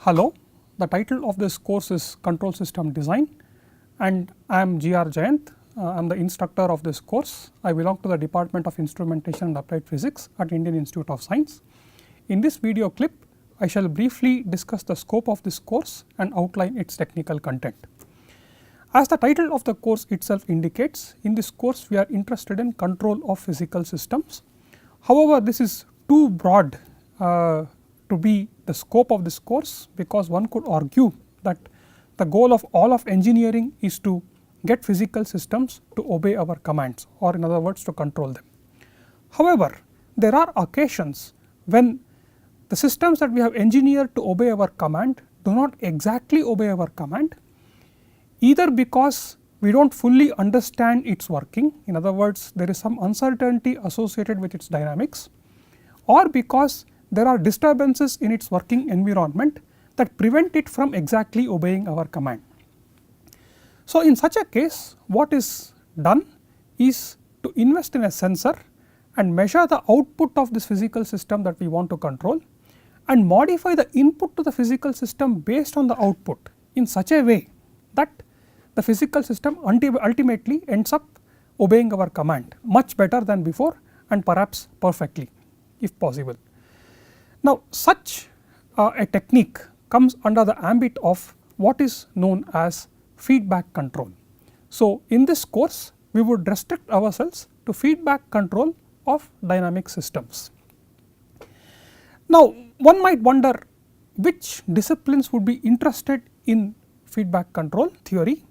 Hello, the title of this course is Control System Design and I am G. R. Jayant. I am the instructor of this course. I belong to the Department of Instrumentation and Applied Physics at Indian Institute of Science. In this video clip, I shall briefly discuss the scope of this course and outline its technical content. As the title of the course itself indicates, in this course we are interested in control of physical systems. However, this is too broad to be the scope of this course, because one could argue that the goal of all of engineering is to get physical systems to obey our commands, or in other words to control them. However, there are occasions when the systems that we have engineered to obey our command do not exactly obey our command, either because we do not fully understand its working, in other words there is some uncertainty associated with its dynamics, or because there are disturbances in its working environment that prevent it from exactly obeying our command. So, in such a case, what is done is to invest in a sensor and measure the output of this physical system that we want to control and modify the input to the physical system based on the output in such a way that the physical system ultimately ends up obeying our command much better than before and perhaps perfectly if possible. Now, such a technique comes under the ambit of what is known as feedback control. So, in this course we would restrict ourselves to feedback control of dynamic systems. Now, one might wonder which disciplines would be interested in feedback control theory.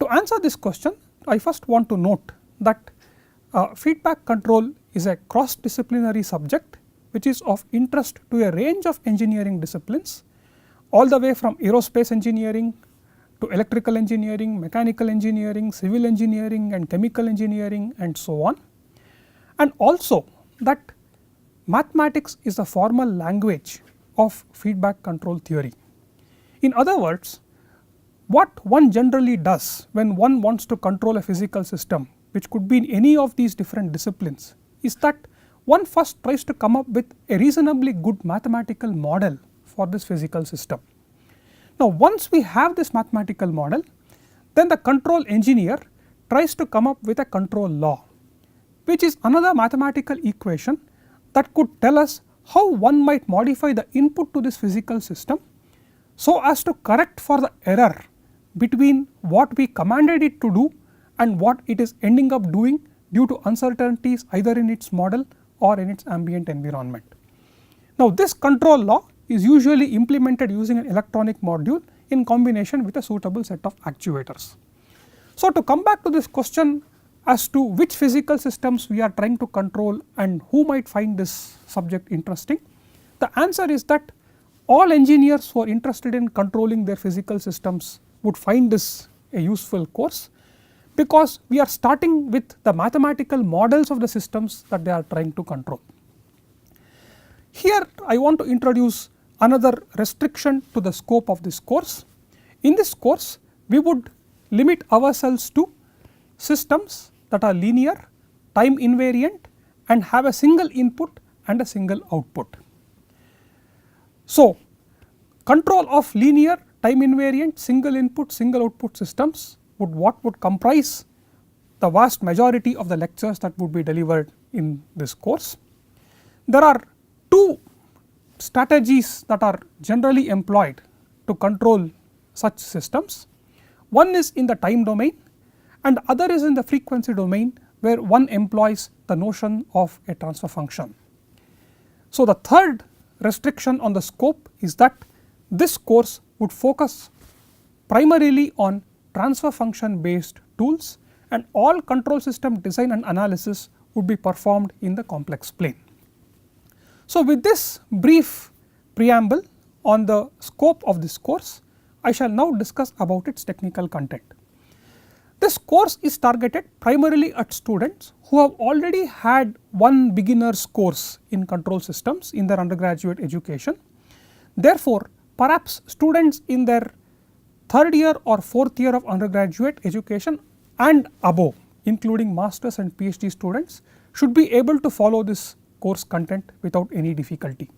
To answer this question, I first want to note that feedback control is a cross disciplinary subject which is of interest to a range of engineering disciplines, all the way from aerospace engineering to electrical engineering, mechanical engineering, civil engineering and chemical engineering and so on, and also that mathematics is the formal language of feedback control theory. In other words, what one generally does when one wants to control a physical system, which could be in any of these different disciplines, is that one first tries to come up with a reasonably good mathematical model for this physical system. Now, once we have this mathematical model, then the control engineer tries to come up with a control law, which is another mathematical equation that could tell us how one might modify the input to this physical system so as to correct for the error between what we commanded it to do and what it is ending up doing due to uncertainties either in its model or in its ambient environment. Now, this control law is usually implemented using an electronic module in combination with a suitable set of actuators. So, to come back to this question as to which physical systems we are trying to control and who might find this subject interesting, the answer is that all engineers who are interested in controlling their physical systems would find this a useful course, because we are starting with the mathematical models of the systems that they are trying to control. Here I want to introduce another restriction to the scope of this course. In this course we would limit ourselves to systems that are linear, time invariant and have a single input and a single output. So, control of linear, time invariant, single input, single output systems would comprise the vast majority of the lectures that would be delivered in this course. There are two strategies that are generally employed to control such systems. One is in the time domain and other is in the frequency domain, where one employs the notion of a transfer function. So, the third restriction on the scope is that this course would focus primarily on transfer function based tools and all control system design and analysis would be performed in the complex plane. So, with this brief preamble on the scope of this course, I shall now discuss about its technical content. This course is targeted primarily at students who have already had one beginner's course in control systems in their undergraduate education. Therefore, perhaps students in their third year or fourth year of undergraduate education and above, including masters and PhD students, should be able to follow this course content without any difficulty.